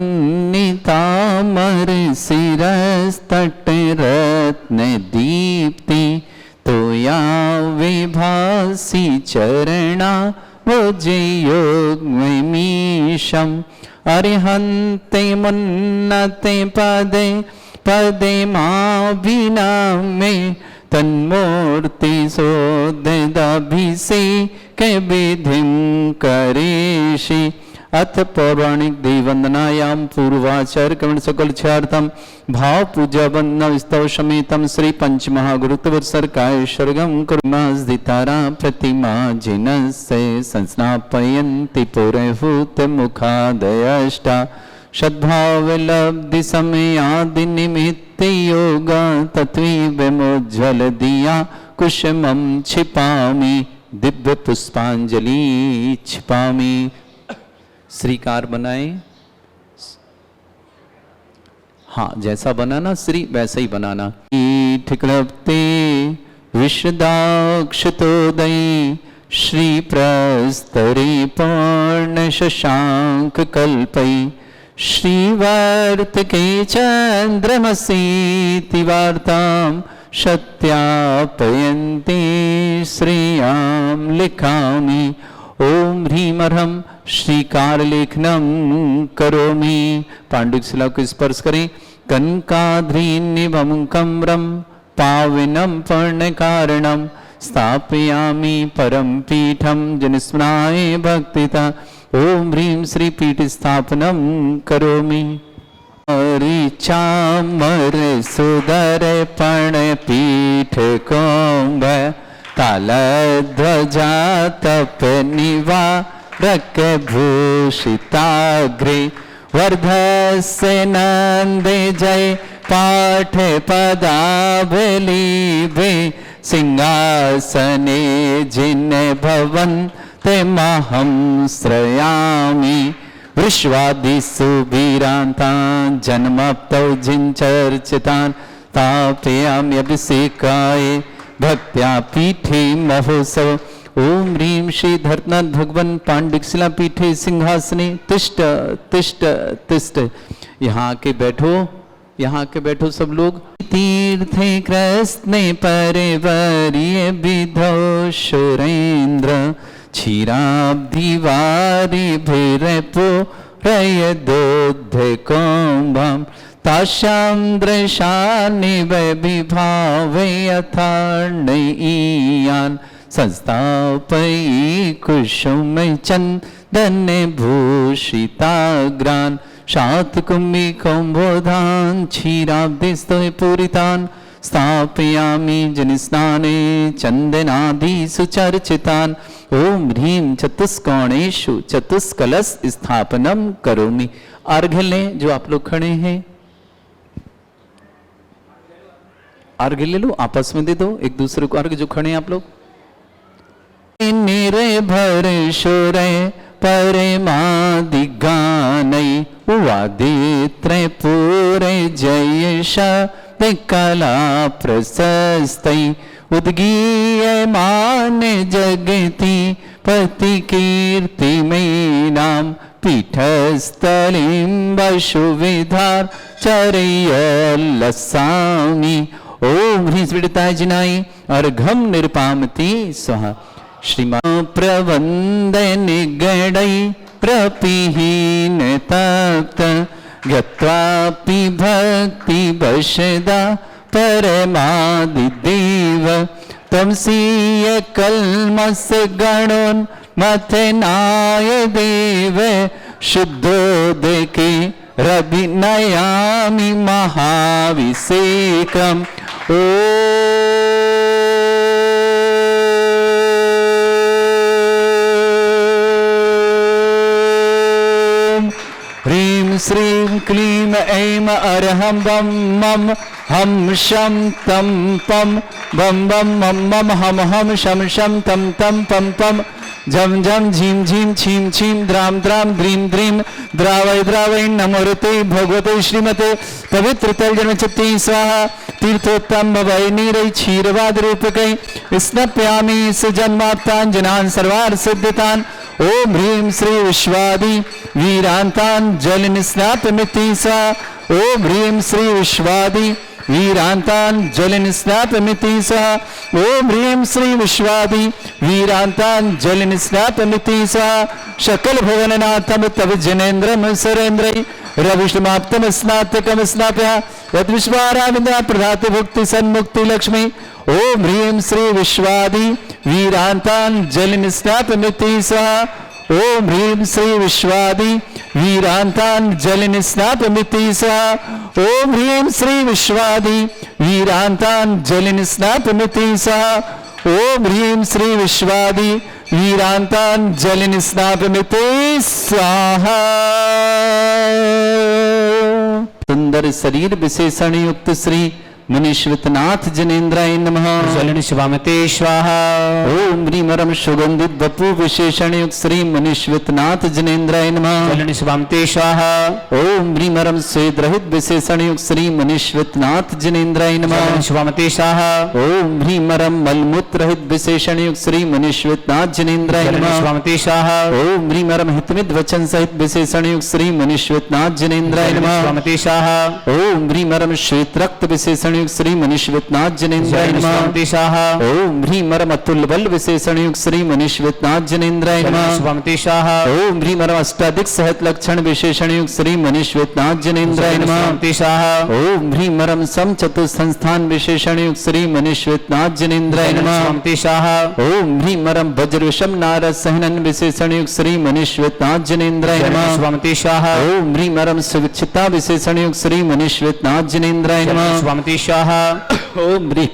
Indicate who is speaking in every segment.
Speaker 1: नितामर शिरस्तट रत्न दीप्ति तोया विभासी चरणा भुजयोगमीशम् अरिहन्ते मुन्नते पदे पदे माभिनामे तन्मूर्ति सोदिदाभिषेक विधिं करिष्ये। अथ पौराणिक देववंदनायां पूर्वाचार्य कवण सकल छार्थम भाव पूजा वंदना स्तव समेतम श्री पंचमहागुरुत्वर कायशर्गम कुर्मास्दितारा प्रतिमा जिनस्य संस्नापयन्ति पुरहूत मुखादयष्टा सद्भाव लब्धि समयादि निमित्त योगा तत्वी विमोज्वल दिया कुसुमं छिपामि दिव्य पुष्पांजलि छिपामि। श्रीकार बनाए, हाँ जैसा बनाना श्री वैसा ही बनाना। ईठक्लप्ते विशदाक्षतोदयी श्री प्रस्तरे पर्ण शशांक कल्पई श्रीवर्तके चंद्रमसीति वार्तां सत्यापयन्ते श्रेयां लिखामि। ओम ह्रीं अर्हं श्रीकार लेखनम करोमि। पांडुक शिला को स्पर्श करें। कनकाद्रीनिभं कम्रं पावनं पर्णकारणं स्थापयामि परम पीठं जनस्मराय भक्तिता। ओम ह्रीं श्री पीठ स्थापनं करोमि। ऋचामर सुदर पण पीठ कुंभ तालध्वजा तप निवा रकभूषिताग्रे वर्धस्य नंदे जय पाठ पदावलीभे सिंहासने जिन भवन ते महं श्रयामि। विश्वादिसुवीरान्तान् जन्मप्तौ जिञ्चर्चितान् तापयाम्यभिषेकाय भक्त्या पीठे महोत्सव। ओम ह्रीं श्री धर्तनाथ भगवान पांडिक शिला पीठे सिंहासने तिष्ठ तिष्ठ तिष्ठ। यहाँ के बैठो, यहाँ के बैठो सब लोग। तीर्थे कृष्णे परिवर्य विधो सुरेंद्र क्षीराब्धिवारि भिरपो रयदोद्ध कुंभम् ताशां दृशानि विभावे यथार्णयीयान् संस्थापयि कुसुम चंदन भूषिताग्रान् शातकुम्भी कौम्भोधान् क्षीराब्धिस्तव पूरितान् स्थापयामि जनस्नाने चंदनादि सुचर्चितान्। ओम ह्रीं चतुष्कोणेषु चतुष्कलश स्थापनम करोमि। अर्घ्य लें जो आप लोग खड़े हैं, अर्घ्य ले लो, आपस में दे दो एक दूसरे को अर्घ्य जो खड़े हैं आप लोग। निर्भर शोरे परमादिगानै वादित्रे पूरे जयश कला प्रशस्तै उद्गीयमान जगति पति कीर्तिमयीनां पीठस्थलीं वसुविधार चरयलसामि। ओम ह्रीं स्फटिकाय जिनाय अर्घं निरपामति स्वाहा। श्रीमान प्रवंदन गणै प्रपिहीन तप्त गत्वापि भक्ति वशदा परमादिदेव तमसीय कल्मस गणोन् मथनाय देव शुद्धोदके रविनयामि महाभिषेकम्। ह्रीं श्रीं क्लीं ऐं अरहं बम मम हम शम तम पम बम बम मम मम हम हम शम शम तम तम पम पम झम झम झीम झीम छीम छीम द्राम द्राम द्रीम द्रीम द्रावय द्रावय नमोरते भगवते श्रीमते पवित्र तल जन्म चित्ती स्वाहा। तीर्थोत्तम भवै नीरै क्षीरवाद रूपकै स्नप्यामि सुजन्माप्तान् जनान् सर्वार्थ सिद्धितान्। ओम ह्रीं श्री विश्वादि वीरांतांजलिनिस्नातमिति सा ओम ह्रीं श्री विश्वादि वीरांतांजलिनिस्नातमिति सा ओम ह्रीं श्री विश्वादि वीरांतांजलिनिस्नातमिति सा शकल भुवननाथम तव जनेन्द्रम सरेन्द्रै रविष्माप्तम स्नातकम स्नात्या यद्विश्वाराविंद्रा प्रधातु भुक्ति सन्मुक्ति लक्ष्मी ओम ह्रीं श्री विश्वादि वीरांतांजलिनिस्नातमिति सा ओम ह्रीं श्री विश्वादि वीरांतांजलिनिस्नातमिति सा ओम ह्रीं श्री विश्वादि वीरांतांजलिनिस्नातमिति सा ओम ह्रीं श्री विश्वादि वीरांतांजलिनिस्नातमिति स्वाहा। सुंदर शरीर विशेषण युक्त श्री मुनीश्वतनाथ जनेन्द्राय नमः।
Speaker 2: जलन शिवामते स्वाहा।
Speaker 1: ओम ह्रीमरम सुगंधित बपु विशेषण युक्त श्री मुनीश्वतनाथ जनेन्द्राय नमः।
Speaker 2: जलन शिवामते स्वाहा।
Speaker 1: ओम ह्रीमरम स्वेद रहित विशेषण युक्त श्री मुनीश्वतनाथ जनेन्द्राय नमः।
Speaker 2: जलन शिवामते स्वाहा।
Speaker 1: ओम ह्रीमरम मलमूत्र रहित विशेषण युक्त श्री मुनीश्वतनाथ जनेन्द्राय
Speaker 2: जलन
Speaker 1: नमः।
Speaker 2: शिवामते स्वाहा।
Speaker 1: ओम ह्रीमरम हितमित वचन सहित विशेषण युक्त श्री मुनीश्वतनाथ जनेन्द्राय
Speaker 2: जलन
Speaker 1: नमः।
Speaker 2: शिवामते स्वाहा।
Speaker 1: ओम ह्रीमरम श्वेत रक्त विशेषण युक्त श्री मुनीश्वतनाथ जनेन्द्राय
Speaker 2: जलन
Speaker 1: नमः।
Speaker 2: शिवामते स्वाहा।
Speaker 1: ओम ह्रीमरम अतुल बल विशेषण युक्त श्री मुनीश्वतनाथ जनेन्द्राय
Speaker 2: जलन
Speaker 1: नमः।
Speaker 2: शिवामते स्वाहा।
Speaker 1: ओम ह्रीमरम अष्टाधिक सहत लक्षण विशेषण युक्त श्री मुनीश्वतनाथ जनेन्द्राय
Speaker 2: जलन
Speaker 1: नमः।
Speaker 2: शिवामते स्वाहा।
Speaker 1: ओम ह्रीमरम सम चतुर्संस्थान विशेषण युक्त श्री मुनीश्वतनाथ जनेन्द्राय
Speaker 2: जलन
Speaker 1: नमः।
Speaker 2: शिवामते स्वाहा।
Speaker 1: ओम ह्रीमरम वज्रविषम नारद सहनन विशेषण युक्त श्री मुनीश्वतनाथ जनेन्द्राय
Speaker 2: जलन
Speaker 1: नमः।
Speaker 2: शिवामते स्वाहा।
Speaker 1: ओम ह्रीमरम सुविच्छिता विशेषण युक्त श्री मुनीश्वतनाथ जनेन्द्राय
Speaker 2: जलन
Speaker 1: नमः।
Speaker 2: शिवामते स्वाहा।
Speaker 1: ओम ह्री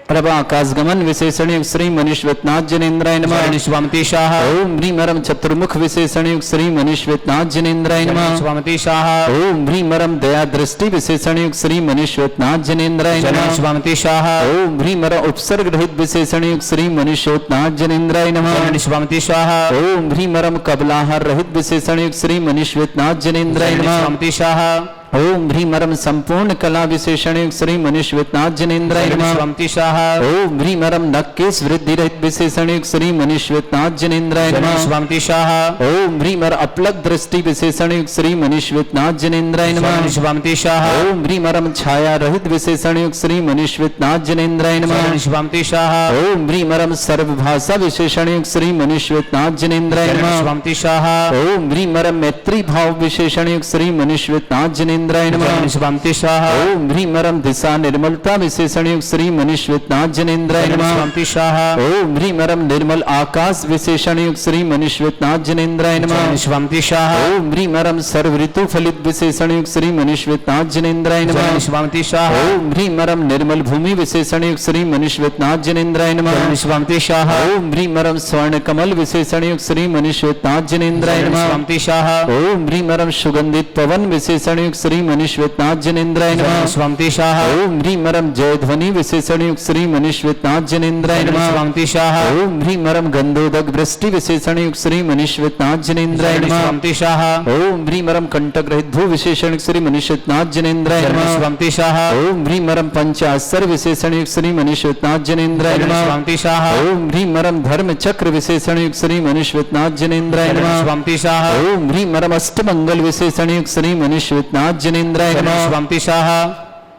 Speaker 1: प्रभा आकाशगमन विशेषण युक्त श्री मुनीश्वतनाथ जनेन्द्राय नमः।
Speaker 2: जलन शिवामते स्वाहा।
Speaker 1: ओम ह्रीमरम चतुर्मुख विशेषण युक्त श्री मुनीश्वतनाथ जनेन्द्राय
Speaker 2: जलन
Speaker 1: नमः।
Speaker 2: शिवामते स्वाहा।
Speaker 1: ओम ह्रीमरम दया दृष्टि विशेषण युक्त श्री मुनीश्वतनाथ जनेन्द्राय
Speaker 2: जलन
Speaker 1: नमः।
Speaker 2: शिवामते स्वाहा।
Speaker 1: ओम ह्रीमरम उपसर्ग रहित विशेषण युक्त श्री मुनीश्वतनाथ जनेन्द्राय नमः।
Speaker 2: जलन शिवामते स्वाहा।
Speaker 1: ओम ह्रीमरम कबलाहार रहित विशेषण युक्त श्री मुनीश्वतनाथ जनेन्द्राय
Speaker 2: जलन
Speaker 1: नमः।
Speaker 2: शिवामते स्वाहा।
Speaker 1: ओम ह्रीमरम संपूर्ण कला विशेषण युक्त श्री मुनीश्वतनाथ जनेन्द्राय
Speaker 2: जलन
Speaker 1: नमः।
Speaker 2: शिवामते स्वाहा।
Speaker 1: ओम ह्रीमरम नक्केश वृद्धि रहित विशेषण युक्त श्री मुनीश्वतनाथ जनेन्द्राय
Speaker 2: जलन
Speaker 1: नमः।
Speaker 2: शिवामते स्वाहा।
Speaker 1: ओम ह्रीमर अपलक दृष्टि विशेषण युक्त श्री मुनीश्वतनाथ जनेन्द्राय नमः।
Speaker 2: जलन शिवामते स्वाहा।
Speaker 1: ओम ह्रीमरम छाया रहित विशेषण युक्त श्री मुनीश्वतनाथ जनेन्द्राय नमः।
Speaker 2: जलन शिवामते स्वाहा।
Speaker 1: ओम ह्रीमरम सर्वभाषा विशेषण युक्त श्री मुनीश्वतनाथ जनेन्द्राय
Speaker 2: जलन
Speaker 1: नमः।
Speaker 2: शिवामते स्वाहा।
Speaker 1: ओम ह्रीमरम मैत्री भाव विशेषण युक्त श्री मुनीश्वतनाथ जनेन्द्राय नमः।
Speaker 2: जलन शिवामते स्वाहा।
Speaker 1: ओम ह्रीमरम दिशा निर्मलता विशेषण युक्त श्री मुनीश्वतनाथ जनेन्द्राय
Speaker 2: जलन
Speaker 1: नमः।
Speaker 2: शिवामते स्वाहा।
Speaker 1: ओम ह्रीमरम निर्मल आकाश विशेषण युक्त श्री मुनीश्वतनाथ जनेन्द्राय नमः।
Speaker 2: जलन शिवामते स्वाहा।
Speaker 1: ओम ह्रीमरम सर्व ऋतु फलित विशेषण युक्त श्री मुनीश्वतनाथ जनेन्द्राय
Speaker 2: जलन
Speaker 1: नमः।
Speaker 2: शिवामते स्वाहा।
Speaker 1: ओम ह्रीमरम निर्मल भूमि विशेषण युक्त श्री मुनीश्वतनाथ जनेन्द्राय नमः।
Speaker 2: जलन शिवामते स्वाहा।
Speaker 1: ओम ह्रीमरम स्वर्ण कमल विशेषण युक्त श्री मुनीश्वतनाथ जनेन्द्राय
Speaker 2: जलन
Speaker 1: नमः।
Speaker 2: शिवामते स्वाहा।
Speaker 1: ओम ह्रीमरम सुगंधित पवन विशेषण युक्त श्री मुनीश्वतनाथ जनेन्द्राय नमः।
Speaker 2: जलन शिवामते स्वाहा।
Speaker 1: ओम ह्रीमरम जयध्वनि विशेषण युक्त श्री मुनीश्वतनाथ जनेन्द्राय
Speaker 2: जलन
Speaker 1: नमः।
Speaker 2: शिवामते स्वाहा।
Speaker 1: ओम ह्रीमरम गंधोदक वृष्टि विशेषण युक्त श्री मुनीश्वतनाथ जनेन्द्राय
Speaker 2: जलन
Speaker 1: नमः।
Speaker 2: शिवामते स्वाहा।
Speaker 1: ओम ह्रीमरम कंटक रहित भू विशेषण युक्त श्री मुनीश्वतनाथ जनेन्द्राय
Speaker 2: जलन
Speaker 1: नमः।
Speaker 2: शिवामते स्वाहा।
Speaker 1: ओम ह्रीमरम पंचाक्षर विशेषण युक्त श्री मुनीश्वतनाथ जनेन्द्राय
Speaker 2: जलन
Speaker 1: नमः।
Speaker 2: शिवामते स्वाहा।
Speaker 1: ओम ह्रीमरम धर्म चक्र विशेषण युक्त श्री मुनीश्वतनाथ जनेन्द्राय
Speaker 2: जलन
Speaker 1: नमः।
Speaker 2: शिवामते स्वाहा।
Speaker 1: ओम ह्रीमरम अष्टमंगल विशेषण युक्त श्री मुनीश्वतनाथ जनेन्द्राय
Speaker 2: जलन
Speaker 1: नमः।
Speaker 2: शिवामते स्वाहा।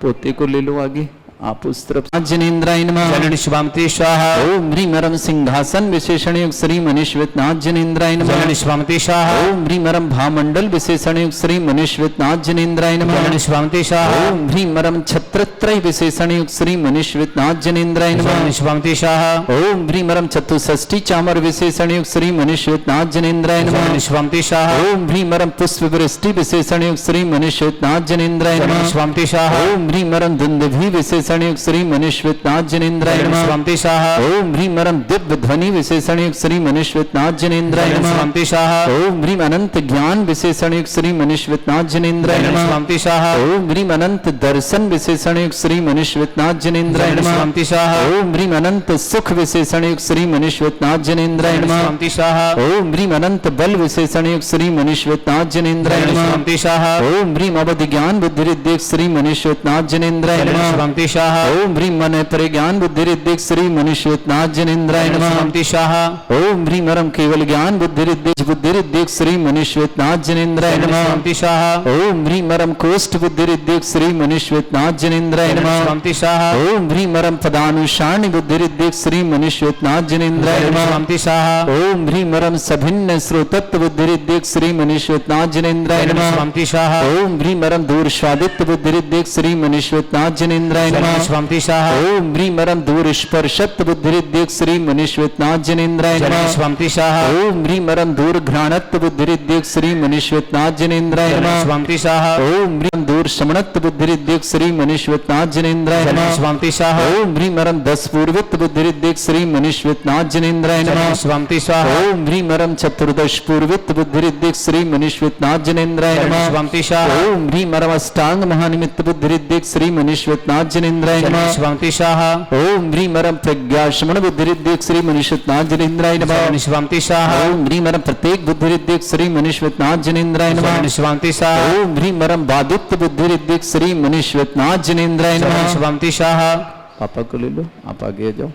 Speaker 1: पोते को ले लो आगे आप उस तरफ जनेन्द्राय नमः।
Speaker 2: जलन शिवामते स्वाहा।
Speaker 1: ओम ह्रीमरम सिंहासन विशेषण युक्त श्री मुनीश्वतनाथ जनेन्द्राय नमः।
Speaker 2: जलन शिवामते स्वाहा।
Speaker 1: ओम ह्रीमरम भामंडल विशेषण युक्त श्री मुनीश्वतनाथ जनेन्द्राय नमः।
Speaker 2: जलन शिवामते स्वाहा।
Speaker 1: ओम ह्रीमरम छत्रत्रय विशेषण युक्त श्री मुनीश्वतनाथ जनेन्द्राय नमः।
Speaker 2: जलन शिवामते स्वाहा।
Speaker 1: ओम ह्रीमरम चतुष्षष्टि चामर विशेषण युक्त श्री मुनीश्वतनाथ जनेन्द्राय नमः।
Speaker 2: जलन शिवामते स्वाहा।
Speaker 1: ओम ह्रीमरम पुष्प वृष्टि विशेषण युक्त श्री मुनीश्वतनाथ जनेन्द्राय
Speaker 2: जलन
Speaker 1: नमः।
Speaker 2: शिवामते स्वाहा।
Speaker 1: ओम ह्रीमरम दुंदुभि विशेषण युक्त श्री मुनीश्वतनाथ जनेन्द्राय
Speaker 2: जलन
Speaker 1: नमः।
Speaker 2: शिवामते स्वाहा।
Speaker 1: ओम ह्रीमरम दिव्य ध्वनि विशेषण युक्त श्री मुनीश्वतनाथ जनेन्द्राय
Speaker 2: जलन
Speaker 1: नमः।
Speaker 2: शिवामते स्वाहा।
Speaker 1: ओम ह्रीम अनंत ज्ञान विशेषण युक्त श्री मुनीश्वतनाथ जनेन्द्राय
Speaker 2: जलन
Speaker 1: नमः।
Speaker 2: शिवामते स्वाहा।
Speaker 1: ओम ह्रीम अनंत दर्शन विशेषण युक्त श्री मुनीश्वतनाथ जनेन्द्राय
Speaker 2: जलन
Speaker 1: नमः।
Speaker 2: शिवामते स्वाहा।
Speaker 1: ओम ह्रीम अनंत सुख विशेषण युक्त श्री मुनीश्वतनाथ जनेन्द्राय
Speaker 2: जलन
Speaker 1: नमः।
Speaker 2: शिवामते स्वाहा।
Speaker 1: ओम ह्रीम अनंत बल विशेषण युक्त श्री मुनीश्वतनाथ जनेन्द्राय
Speaker 2: जलन
Speaker 1: नमः।
Speaker 2: शिवामते स्वाहा।
Speaker 1: ओम ह्रीम अवधि ज्ञान बुद्धि रिद्धि श्री मुनीश्वतनाथ जनेन्द्राय
Speaker 2: जलन
Speaker 1: नमः।
Speaker 2: शिवामते स्वान्तिशाः
Speaker 1: ओम ह्रीं मन परिज्ञान बुद्धि रिद्धि श्री मनुष्यनाथ जनेन्द्राय नमः
Speaker 2: स्वान्तिशाः
Speaker 1: ओम ह्रीं मरम केवल ज्ञान बुद्धि रिद्धि श्री मनुष्यनाथ जनेन्द्राय नमः
Speaker 2: स्वान्तिशाः
Speaker 1: ओम ह्रीं मरम कोष्ठ बुद्धि रिद्धि श्री मनुष्यनाथ जनेन्द्राय नमः
Speaker 2: स्वान्तिशाः
Speaker 1: ओम ह्रीं मरम पदानुसारणी बुद्धि रिद्धि श्री मनुष्यनाथ जनेन्द्राय नमः
Speaker 2: स्वान्तिशाः
Speaker 1: ओम ह्रीं मरम सभिन्न श्रोतत्व बुद्धि रिद्धि श्री मनुष्यनाथ जनेन्द्राय नमः
Speaker 2: स्वान्तिशाः
Speaker 1: ओम ह्रीं मरम दूर स्वादित्य बुद्धि रिद्धि श्री मनुष्यनाथ जनेन्द्राय नमः
Speaker 2: स्वान्तिशाः
Speaker 1: ओम ह्रीं मरम दूर स्पर्शत्व बुद्धि रिद्धि श्री मनुष्यनाथ जनेन्द्राय नमः
Speaker 2: स्वान्तिशाः
Speaker 1: ओम ह्रीं मरम दूर घ्राणत्व बुद्धि रिद्धि श्री मनुष्यनाथ जनेन्द्राय नमः
Speaker 2: स्वान्तिशाः
Speaker 1: ओम ह्रीं दूर शमनत्व बुद्धि रिद्धि श्री मनुष्यनाथ जनेन्द्राय नमः
Speaker 2: स्वान्तिशाः
Speaker 1: ओम ह्रीं मरम दस पूर्वित्व बुद्धि रिद्धि श्री मनुष्यनाथ जनेन्द्राय नमः
Speaker 2: स्वान्तिशाः
Speaker 1: ओम ह्रीं मरम चतुर्दश पूर्वित्व बुद्धि रिद्धि श्री मनुष्यनाथ जनेन्द्राय नमः
Speaker 2: स्वान्तिशाः
Speaker 1: ओम ह्रीं मरम अष्टांग महानिमित्त बुद्धि रिद्धि श्री मनुष्यनाथ जनेन्द्राय नमः
Speaker 2: स्वान्तिशाः
Speaker 1: ओम ह्रीं मरम प्रज्ञा शमन बुद्धि रिद्धि श्री मनुष्यनाथ जनेन्द्राय नमः
Speaker 2: स्वान्तिशाः
Speaker 1: ओम ह्रीं मरम प्रत्येक बुद्धि रिद्धि श्री मनुष्यनाथ जनेन्द्राय नमः
Speaker 2: स्वान्तिशाः
Speaker 1: ओम ह्रीं मरम बाधित्य बुद्धि रिद्धि श्री मनुष्यनाथ जनेन्द्राय नमः
Speaker 2: स्वान्तिशाः
Speaker 1: पापा को ले लो आप आगे जाओ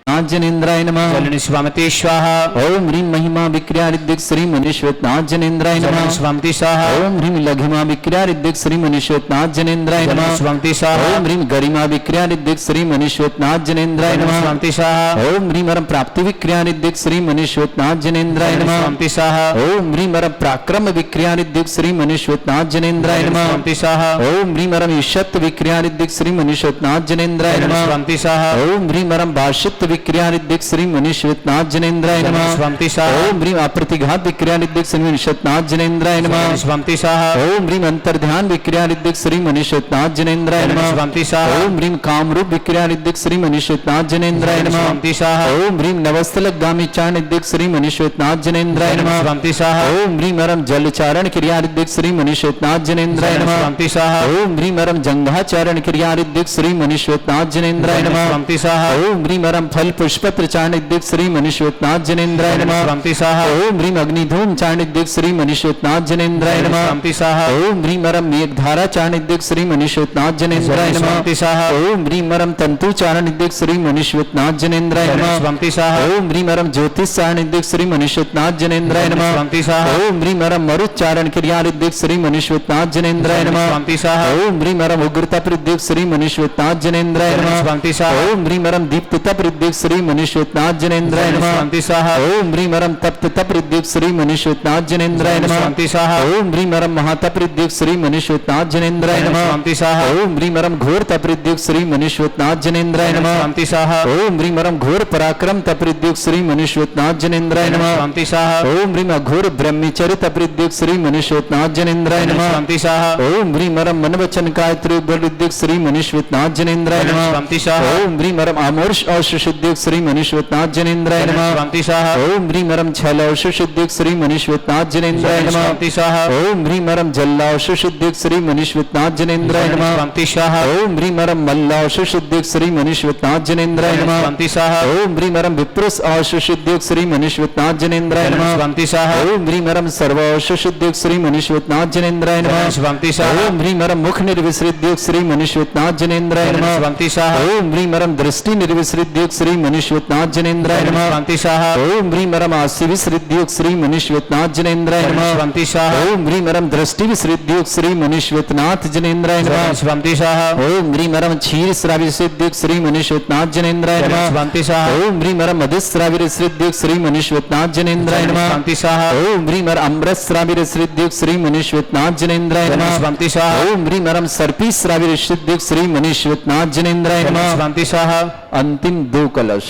Speaker 1: नाथ जनेन्द्राय नमः
Speaker 2: स्वामिते स्वाहा
Speaker 1: ओम ह्रीं महिमा विक्रिया रिद्धि श्री मनुष्यनाथ जनेन्द्राय नमः
Speaker 2: स्वान्तिशाः
Speaker 1: ओम ह्रीं लघिमा विक्रिया रिद्धि श्री मनुष्यनाथ जनेन्द्राय नमः
Speaker 2: स्वान्तिशाः
Speaker 1: ओम ह्रीं गरिमा विक्रिया रिद्धि श्री मनुष्यनाथ जनेन्द्राय नमः
Speaker 2: स्वान्तिशाः
Speaker 1: ओम ह्रीं मरम प्राप्ति विक्रिया रिद्धि श्री मनुष्यनाथ जनेन्द्राय नमः
Speaker 2: स्वान्तिशाः
Speaker 1: ओम ह्रीं मरम पराक्रम विक्रिया रिद्धि श्री मनुष्यनाथ जनेन्द्राय नमः
Speaker 2: स्वान्तिशाः
Speaker 1: ओम ह्रीं मरम ईशत्व विक्रिया रिद्धि श्री मनुष्यनाथ जनेन्द्राय नमः
Speaker 2: स्वान्तिशाः
Speaker 1: ओम ह्रीं मरम भाषित्व विक्रिया रिद्धि श्री मनुष्यनाथ जनेन्द्राय नमः
Speaker 2: स्वान्तिशाः
Speaker 1: ओम ह्रीं अप्रतिघात विक्रिया रिद्धि श्री मनुष्यनाथ जनेन्द्राय नमः
Speaker 2: स्वान्तिशाः
Speaker 1: ओम ह्रीं अंतर्ध्यान विक्रिया रिद्धि श्री मनुष्यनाथ जनेन्द्राय नमः
Speaker 2: स्वान्तिशाः
Speaker 1: ओम ह्रीं कामरूप विक्रिया रिद्धि श्री मनुष्यनाथ जनेन्द्राय नमः
Speaker 2: स्वान्तिशाः
Speaker 1: ओम ह्रीं नवस्थलगामी चारण रिद्धि श्री मनुष्यनाथ जनेन्द्राय नमः
Speaker 2: स्वान्तिशाः
Speaker 1: ओम ह्रीं मरम जलचारण क्रिया रिद्धि श्री मनुष्यनाथ जनेन्द्राय नमः
Speaker 2: स्वान्तिशाः
Speaker 1: ओम ह्रीं मरम जंघाचारण क्रिया रिद्धि श्री मनुष्यनाथ जनेन्द्राय नमः
Speaker 2: स्वान्तिशाः
Speaker 1: ओम ह्रीं मरम फल पुष्पत्र चारण रिद्धि श्री मनुष्यनाथ जनेन्द्राय नमः
Speaker 2: स्वान्तिशाः
Speaker 1: ओम ह्रीं अग्निधूम चारण रिद्धि श्री मनुष्यनाथ जनेन्द्राय नमः
Speaker 2: स्वान्तिशाः
Speaker 1: ओम ह्रीं मरम मेघधारा चारण रिद्धि श्री मनुष्यनाथ जनेन्द्राय नमः
Speaker 2: स्वान्तिशाः
Speaker 1: ओम ह्रीं मरम तंतु चारण रिद्धि श्री मनुष्यनाथ जनेन्द्राय नमः
Speaker 2: स्वान्तिशाः
Speaker 1: ओम ह्रीं मरम ज्योतिष चारण रिद्धि श्री मनुष्यनाथ जनेन्द्राय नमः
Speaker 2: स्वान्तिशाः
Speaker 1: ओम ह्रीं मरम मरुच्चारण क्रिया रिद्धि श्री मनुष्यनाथ जनेन्द्राय नमः
Speaker 2: स्वान्तिशाः
Speaker 1: ओम ह्रीं मरम उग्रता रिद्धि श्री मनुष्यनाथ जनेन्द्राय नमः
Speaker 2: स्वान्तिशाः
Speaker 1: ओम ह्रीं मरम दीप्तता रिद्धि श्री मनुष्यनाथ जनेन्द्राय नमः
Speaker 2: स्वान्तिशाः
Speaker 1: ओम ह्रीं मरम तप्त रिद्धि श्री मनुष्यनाथ जनेन्द्राय नमः
Speaker 2: स्वान्तिशाः
Speaker 1: ओम ह्रीं मरम महातप रिद्धि श्री मनुष्यनाथ जनेन्द्राय नमः
Speaker 2: स्वान्तिशाः
Speaker 1: ओम ह्रीं मरम घोर तप रिद्धि श्री मनुष्यनाथ जनेन्द्राय नमः
Speaker 2: स्वान्तिशाः
Speaker 1: ओम ह्रीं मरम घोर पराक्रम तप रिद्धि श्री मनुष्यनाथ जनेन्द्राय नमः
Speaker 2: स्वान्तिशाः
Speaker 1: ओम ह्रीं अघोर ब्रह्मचर्य तप रिद्धि श्री मनुष्यनाथ जनेन्द्राय नमः
Speaker 2: स्वान्तिशाः
Speaker 1: ओम ह्रीं मरम मन वचन काय त्रिबल श्री मनुष्यनाथ जनेन्द्राय नमः
Speaker 2: स्वान्तिशाः
Speaker 1: ओम ह्रीं मरम अमोर्ष औषुद्धि श्री मनुष्यनाथ जनेन्द्राय नमः
Speaker 2: स्वान्तिशाः
Speaker 1: ओम ह्रीं मरम छल औषुद्धि श्री मनुष्यनाथ जनेन्द्राय नमः
Speaker 2: स्वान्तिशाः
Speaker 1: ओम ह्रीं मरम जल्लाऔषुद्धि श्री मनुष्यनाथ जनेन्द्राय नमः
Speaker 2: स्वान्तिशाः
Speaker 1: ओम ह्रीं मरम मल्लाऔषुद्धि श्री मनुष्यनाथ जनेन्द्राय नमः
Speaker 2: स्वान्तिशाः
Speaker 1: ओम ह्रीं मरम विप्रस औषुद्धि श्री मनुष्यनाथ जनेन्द्राय नमः
Speaker 2: स्वान्तिशाः
Speaker 1: ओम ह्रीं मरम सर्व औषुद्धि श्री मनुष्यनाथ जनेन्द्राय नमः
Speaker 2: स्वान्तिशाः
Speaker 1: ओम ह्रीं मरम मुख निर्विसृद्योग श्री मनुष्यनाथ जनेन्द्राय नमः
Speaker 2: स्वान्तिशाः
Speaker 1: ओम ह्रीं मरम दृष्टि निर्विसृद्योग श्री मनुष्यनाथ जनेन्द्राय नमः
Speaker 2: स्वान्तिशाः
Speaker 1: ओम ह्रीं मरम आसि विसृद्योग श्री मनुष्यनाथ जनेन्द्राय नमः
Speaker 2: स्वान्तिशाः
Speaker 1: ओम ह्रीं मरम दृष्टि विसृद्योग श्री मनुष्यनाथ जनेन्द्राय नमः
Speaker 2: स्वान्तिशाः
Speaker 1: ओम ह्रीं मरम क्षीर श्राव्य सिद्धिक श्री मनुष्यनाथ जनेन्द्राय नमः
Speaker 2: स्वान्तिशाः
Speaker 1: ओम ह्रीं मरम मधुश्राव्य सिद्धिक श्री मनुष्यनाथ जनेन्द्राय नमः
Speaker 2: स्वान्तिशाः
Speaker 1: ओम ह्रीं मरम अमृत श्राव्य सिद्धिक श्री मनुष्यनाथ जनेन्द्राय नमः
Speaker 2: स्वान्तिशाः
Speaker 1: ओम ह्रीं मरम सर्पी श्राव्य सिद्धिक श्री मनुष्यनाथ जनेन्द्राय नमः
Speaker 2: स्वान्तिशाः
Speaker 1: अंतिम दो कलश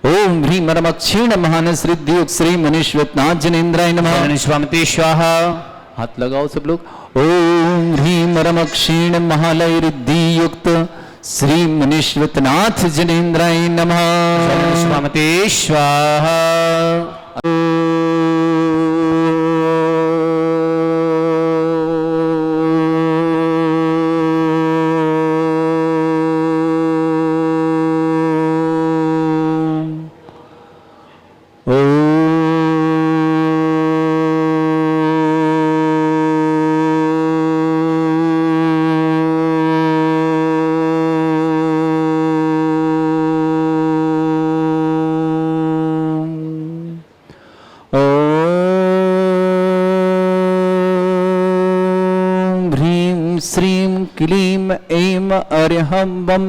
Speaker 1: ओम ह्रीं मरम क्षीण महानस रिद्धियुक्त श्री मनुष्यनाथ जनेन्द्राय नमः
Speaker 2: स्वामिते स्वाहा
Speaker 1: हाथ लगाओ सब लोग ओम ह्रीं मरम क्षीण महालय रिद्धि युक्त श्री मनुष्यनाथ जनेन्द्राय नमः
Speaker 2: स्वामिते स्वाहा
Speaker 1: श्रीं क्लीं ऐं अर्हं बं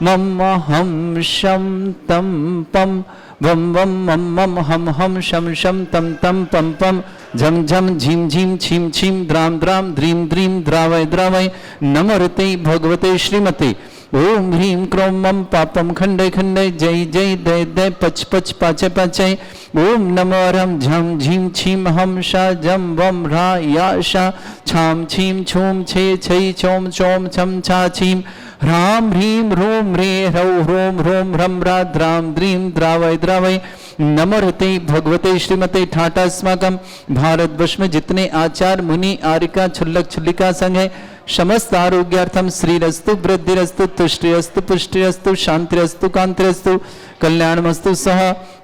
Speaker 1: मम हं शं तं पं बम बम मम मम हम हम शम शम तम तम पम पम झम झम झीम झीम छीम छीम द्राम द्राम द्रीम द्रीम द्रावय द्रावय नमोते भगवते श्रीमते ओम ह्रीं क्रोम मम पापम खंडे खंडे जय जय दय दय पच पच पाचे पाचे ओम नमो रम झम झीम छीम हम शा जम वम रा या शा छाम छीम छूम छे छै चोम चोम छम छा छीम ह्रां ह्रीं ह्रूं ह्रे ह्रौ ह्रों ह्रों ह्रं द्रां द्रीं द्रावय द्रावय नमोते भगवते श्रीमते ठाटा अस्माकं भारतवर्ष में जितने आचार्य मुनि आरिका छुल्लक छुल्लिका संघ है समस्त आरोग्यार्थम श्रीरस्तु वृद्धिरस्तु तुष्टिरस्तु पुष्टिरस्तु शांतिरस्तु कांतिरस्तु कल्याणमस्तु सह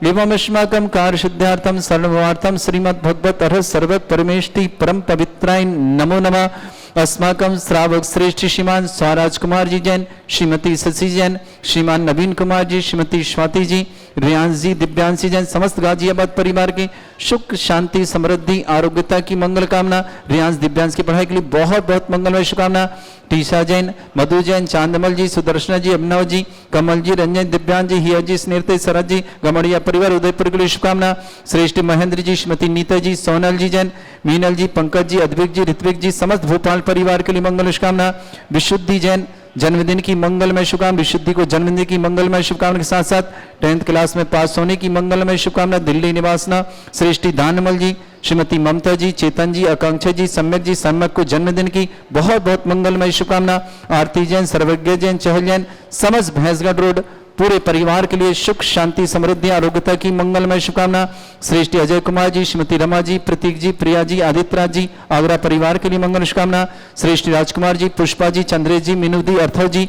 Speaker 1: एवं अस्माकं कार्यसिद्ध्यार्थम सर्वार्थम श्रीमद् भगवत अर्ह सर्वत परमेष्टि परम पवित्राय नमो नमः अस्माकं श्रावक श्रेष्ठ श्रीमान स्वराज कुमार जी जैन, श्रीमती शशि जैन, श्रीमान नवीन कुमार जी, श्रीमती स्वाति जी, रियांश जी, दिव्यांशी जैन, समस्त गाजियाबाद परिवार की सुख शांति समृद्धि आरोग्यता की मंगल कामना। रियांश दिव्यांश की पढ़ाई के लिए बहुत बहुत मंगलमय शुभकामना। टीशा जैन, मधु जैन, चांदमल जी, सुदर्शना जी, अभिनव जी, कमल जी, रंजन, दिव्यांश जी, हिया जी, स्नेहते, शरद जी, गमड़िया परिवार उदयपुर के लिए शुभकामना। श्रेष्ठ महेंद्र जी, श्रीमती नीता जी, सोनल जी जैन, मीनल जी, पंकज जी, अद्विक जी, ऋत्विक जी, समस्त भोपाल परिवार के लिए मंगल शुभकामना। विशुद्धि जैन जन्मदिन की मंगलमय शुभकामना। विशुद्धि को जन्मदिन की मंगलमय शुभकामना के साथ साथ 10th क्लास में पास होने की मंगलमय शुभकामना। दिल्ली निवासना श्रेष्ठी दानमल जी, श्रीमती ममता जी, चेतन जी, आकांक्षा जी, सम्यक जी, सम्यक को जन्मदिन की बहुत बहुत मंगलमय शुभकामना। आरती जैन, सर्वज्ञ जैन, चहल जैन, समस्त भैंसगढ़ रोड पूरे परिवार के लिए सुख शांति समृद्धि आरोग्यता की मंगलमय शुभकामना। श्रेष्ठ अजय कुमार जी, श्रीमती रमा जी, प्रतीक जी, प्रिया जी, आदित्य राज जी, आगरा परिवार के लिए मंगल शुभकामना। श्रेष्ठ राजकुमार जी, पुष्पा जी, चंद्रेश जी, मीनू दी, अर्थव जी,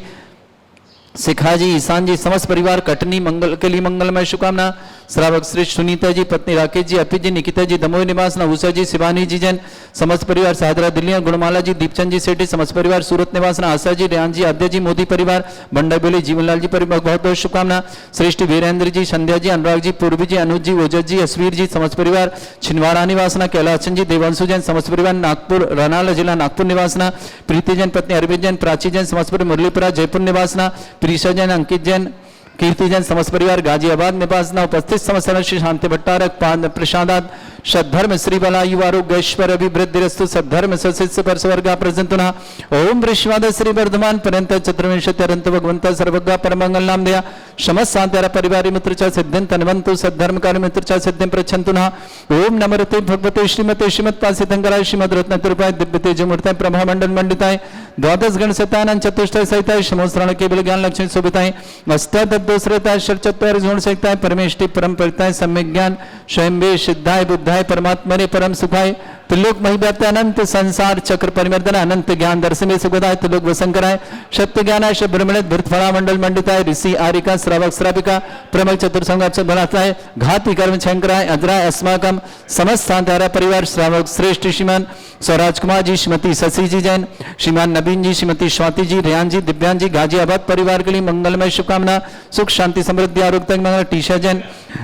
Speaker 1: शिखा जी, ईशान जी, समस्त परिवार कटनी मंगल के लिए मंगलमय शुभकामना। श्रावक श्रेष्ठ सुनीता जी, पत्नी राकेश जी, अर्पित जी, निकिता जी, दमोह निवास, नवूसा जी, शिवानी जी जैन, समस्त परिवार सादरा दिल्ली, गुणमाला जी, दीपचंद जी सेठी, समस्त परिवार सूरत निवास, आशा जी, रेहान जी, आद्या जी, मोदी परिवार, बंडा बोली, जीवनलाल जी परिवार बहुत बहुत शुभकामना। श्रेष्ठ वीरेंद्र जी, संध्या जी, अनुराग जी, पूर्वी जी, अनुज जी, ओजस जी, असवीर जी, समस्त परिवार छिंदवाड़ा निवासना, कैलाशन जी, देवांशु जैन, समस्त परिवार नागपुर रनाला जिला नागपुर निवासना, प्रीति जैन, पत्नी अरविंद जैन, प्राची जैन, समस्त परिवार मुरलीपुरा जयपुर निवासना, प्रीशा जैन, अंकित जैन, कीर्ति जैन, समस्त परिवार गाजियाबाद निवासना। उपस्थित समस्त श्री शांति भट्टारक प्रसादात सद्धर्म श्री बलायु आरोग्यश्वर अभिवृद्धिरस्तु सद्धर्म सस्य पर स्वर्गा प्रजंतुना ओम वृश्वाद श्री वर्धमान पर्यंत चतुर्विंशत्यरंत भगवंत सर्वज्ञ परमंगल नाम दया समस्त शांत्यारा परिवारी मित्र च सिद्धिं तन्वन्तु सद्धर्म कार्य मित्र च सिद्धिं प्रच्छन्तुना ओम नमोते भगवते श्रीमते श्रीमत्पासितंकराय श्रीमद् रत्नतुर्पाय दिव्य तेजमूर्ताय प्रभा मंडल मंडिताय द्वादश गण सतानंद चतुष्टय सहिताय समोस्रण केवल ज्ञान लक्ष्मी शोभिताय अष्टादशरताय षट्चत्वार गुण सहिताय परमेष्टि परम परिताय सम्यक ज्ञान स्वयं सिद्धाय बुद्धाय परमात्मा परम सुखाय त्रिलोक महिव्याप्त अनंत संसार चक्र परिवर्तन अनंत ज्ञान दर्शन सुखदाय त्रिलोक वसंकराय सत्य ज्ञानाय ब्रह्मणित भृतफला मंडल मंडिताय ऋषि आरिका श्रावक श्राविका प्रमक चतुर्संग बनाताय घाती कर्म शंकराय अद्राय अस्माकम समस्त शांतारा परिवार श्रावक श्रेष्ठ श्रीमान स्वराज कुमार जी, श्रीमती शशि जी जैन, श्रीमान नवीन जी, श्रीमती स्वाति जी, रेहान जी, दिव्यांश जी, गाजियाबाद परिवार के लिए मंगलमय शुभकामना। सुख शांति समृद्धि आरोग्य टीशा जैन,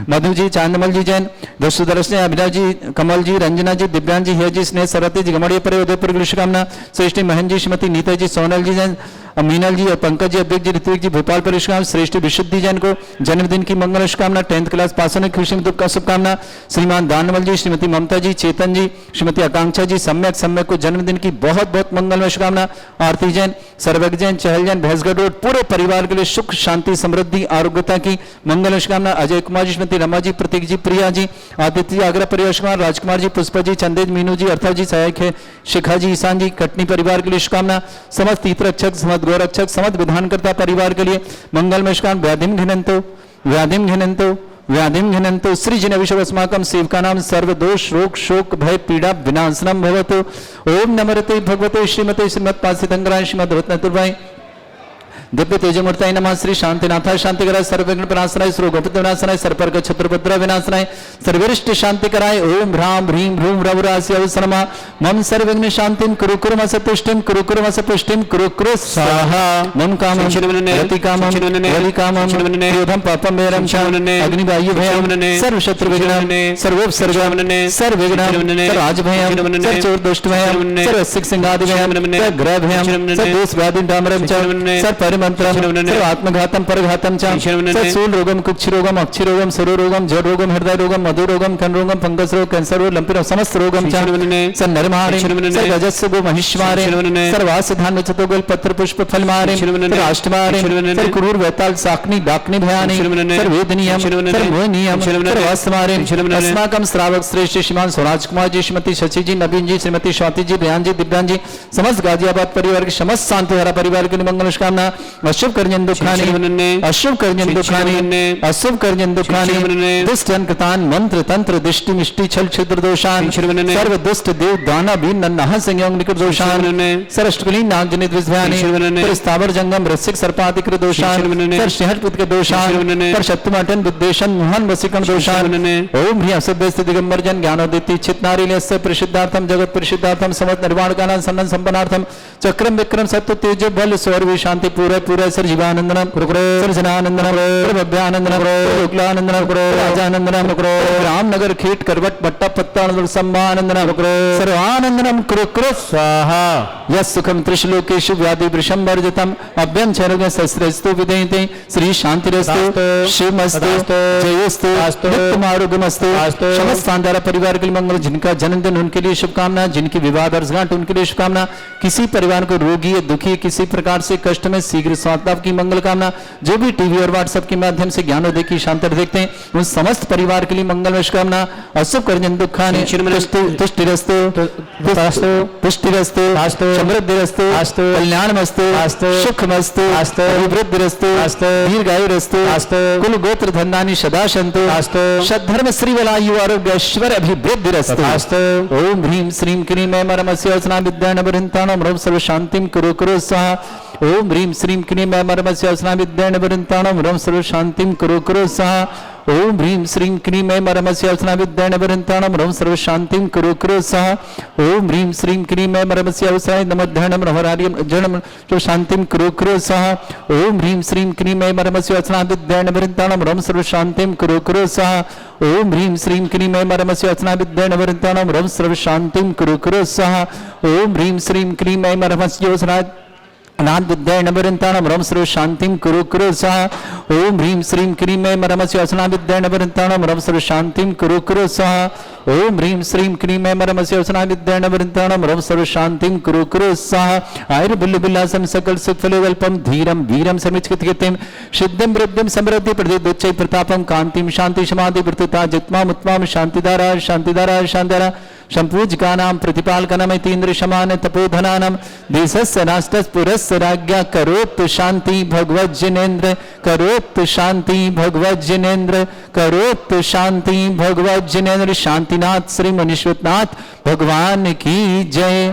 Speaker 1: मधु जी, चांदमल जी जैन, सुदर्शन अभिनव जी, कमल जी, रंजना जी, दिव्यांश जी, हिया जी, स्नेह सरती जी, गमड़िया पर उदयपुर की शुभकामना। श्रेष्ठ महन जी, श्रीमती नीता जी, सोनल जी जैन, मीनल जी और पंकज जी, अभिक जी, ऋत्विक जी, भोपाल पर शुभकामना। श्रेष्ठ विशुद्धि जैन को जन्मदिन की मंगल शुभकामना। 10th क्लास पास होने खुशी में दुख का शुभकामना। श्रीमान दानवल जी, श्रीमती ममता जी, चेतन जी, श्रीमती आकांक्षा जी, सम्यक सम्यक को जन्मदिन की बहुत बहुत मंगलमय शुभकामना। आरती जैन, सर्वज्ञ जैन, चहल जैन, भैंसगढ़ रोड पूरे परिवार के लिए सुख शांति समृद्धि आरोग्यता की मंगल शुभकामना। अजय कुमार जी, श्रीमती रमा जी, प्रतीक जी, प्रिया जी, आदित्य जी, आगरा परिवार शुभकामना। राजकुमार जी, पुष्पा जी, चंदेज, मीनू जी, अर्थव जी, सहायक है, शिखा जी, ईशान जी, कटनी परिवार के लिए शुभकामना। समस्त तीर्थरक्षक, समस्त गौरक्षक, समस्त विधानकर्ता परिवार के लिए मंगलमय शुभकामना। व्याधिम घिनंतो व्याधिम घिनंतो व्याधिम घिनंतो सृजन विश्वस्माकं सेवकानां सर्वदोष रोग शोक भय पीड़ा विनाशनम भवतु। ओम नमोते भगवते श्रीमते श्रीमत्पासितंकराय श्रीमद् रत्नतुर्वाय दिव्य तेजमूर्तये नमः। श्री शांतिनाथाय शांतिकराय सर्वविघ्न विनाशनाय सर्वगोपीय विनाशनाय सर्वपर्ग छत्रपत्र विनाशनाय सर्वरिष्ट शांतिकराय ओम ह्रां ह्रीं ह्रूं रवरास्य नमः। मम सर्वविघ्न शांतिं कुरु कुरु मसतुष्टिं कुरु कुरु मसपुष्टिं कुरु कुरु स्वाहा। मम कामं रति कामं बलि कामं क्रोधं पापं मेरं च अग्निवायु भयं सर्वशत्रु विघ्नं सर्वोपसर्गं सर्वविघ्नं सर्वराजभयं सर्वचोर दुष्ट भयं सर्वसिक सिंहादि भयं सर्वग्रह भयं सर्वदोष व्याधि डामरं च सर्वपरिमन्त्रं सर्वात्मघातं परघातं च सर्वशूल रोगं कुक्षि रोगं अक्षि रोगं सरो रोगं जड़ रोगं हृदय रोगं मधु रोगं कण रोगं फंगस रोग कैंसर रोग लंपी रोग समस्त रोगं च सर्वनरमारे सर्वजस्व गो महिष्मारे सर्वासिधान चतुर्गोल पत्र पुष्प फल मारे सर्वाष्टमारे सर्वक्रूर वैताल साकनी डाकनी भयानी सर्ववेदनीयम सर्वमोहनीयम सर्वास्मारे अस्माकं श्रावक श्रेष्ठ श्रीमान स्वराज कुमार जी श्रीमती शशि जी नवीन जी श्रीमती स्वाति जी बयान जी दिव्यांग जी समस्त गाजियाबाद परिवार के समस्त शांतिधारा परिवार के मंगल कामना अशुभ कर्जन दुखानी अशुभ कर्जन दुखानी अशुभ कर्जन दुखानी दुष्ट जनकतान मंत्र तंत्र दृष्टि मिष्टि छल छिद्र दोषान सर्व दुष्ट देव दाना भी नन्हा संयोग निकट दोषान सरष्टकुलीन नाग जनित विद्यानी स्थावर जंगम रसिक सर्पाधिकृत दोषान सर शहरपुत के दोषान पर शत्रुमाटन विद्वेषण मोहन वसीकरण दोषान ओम ह्रीं असभ्य दिगंबर जन ज्ञानोदिति चित नारील्यस्य परिशुद्धार्थम जगत परिशुद्धार्थम समस्त निर्वाण कालन सन्नन संपन्नार्थम चक्रम विक्रम सत्व तेज बल स्वर शांति पूरे पूरे सर जीवानंदनम सर जनानंदनम भव्यानंदनम शुक्लानंदनम राजानंदनम रामनगर खेट करवट भट्टा पत्ता सम्मानंदनम सर्वानंदनम कुरु कुरु स्वाहा। यस सुखम त्रिशलोकेषु व्याधि वृषम वर्जितम अभ्यं चरुग सस्रस्तु विदेते श्री शांतिरस्तु शिवमस्तु जयस्तु नित्यमारोग्यमस्तु। समस्त शानदार परिवार के लिए मंगल जिनका जन्मदिन उनके लिए शुभकामना जिनकी विवाह वर्षगांठ उनके लिए शुभकामना किसी परिवार को रोगी या दुखी किसी प्रकार से कष्ट में शीघ्र स्वास्थ्य लाभ की मंगल कामना जो भी टीवी और व्हाट्सएप के माध्यम से ज्ञानोदय की शांति देखते हैं उन समस्त परिवार के लिए मंगल शुभकामना अशुभ कर्जन दुखानि तुष्टिरस्तु पुष्टिरस्तु समृद्धिरस्तु कल्याणमस्तु सुखमस्तु अभिवृद्धिरस्तु दीर्घायुरस्तु कुल गोत्र धन्यानि सदा सन्तु सद्धर्म श्री वलायु आरोग्य ऐश्वर्य अभिवृद्धिरस्तु। ओम ह्रीं श्रीं क्रीं ऐं परमस्य वचना विद्या नवरिन्ताणं रं सर्व शांतिं कुरु कुरु स्वाहा। ओम ह्रीं श्रीं क्रीं ऐं परमस्य वचना विद्या नवरिन्ताणं रं सर्व शांतिं कुरु कुरु स्वाहा। ओम ह्रीं श्रीं क्रीं ऐं परमस्य वचना विद्या नवरिन्ताणं रं सर्व शांतिं कुरु कुरु स्वाहा। ओम ह्रीं श्रीं क्रीं ऐं परमस्य वचना नमोद्धरणं रमरार्यं जनं शांतिं कुरु कुरु स्वाहा। ओम ह्रीं श्रीं क्रीं ऐं परमस्य वचना विद्या नवरिन्ताणं रं सर्व शांतिं कुरु कुरु स्वाहा। ओम ह्रीं श्रीं क्रीं ऐं परमस्य वचना विद्या नवरिन्ताणं रं सर्व शांतिं कुरु कुरु स्वाहा। ओम ह्रीं श्रीं क्रीं ऐं परमस्य वचना अनाथ विद्या नवरिन्ताणं रं सर्व शांतिं कुरु कुरु स्वाहा। ओम ह्रीं श्रीं क्रीं ऐं परमस्य वचना विद्या नवरिन्ताणं रं सर्व शांतिं कुरु कुरु स्वाहा। ओम ह्रीं श्रीं क्रीं ऐं परमस्य वचना विद्या नवरिन्ताणं रं सर्व शांतिं कुरु कुरु स्वाहा। आयुर्बुल्लुबिल्लासं सकल सुफलोकल्पं धीरं वीरं समिच्छितगतिं सिद्धिं वृद्धिं समृद्धि प्रदिदुच्चै प्रतापं कान्तिं शांति समाधि वृत्तता जित्मामुत्मां शांतिधारा शांतिधारा शांतिधारा संपूज्यकानां प्रतिपालकानां समान तपोधनानां देशस्य राष्ट्रस्य पुरस्य राज्ञा करोतु शांति भगवज्जनेन्द्र करोतु शांति भगवज्जनेन्द्र करोतु शांति भगवज्जनेन्द्र। शांतिनाथ श्री मनीश्वरनाथ भगवान की जय।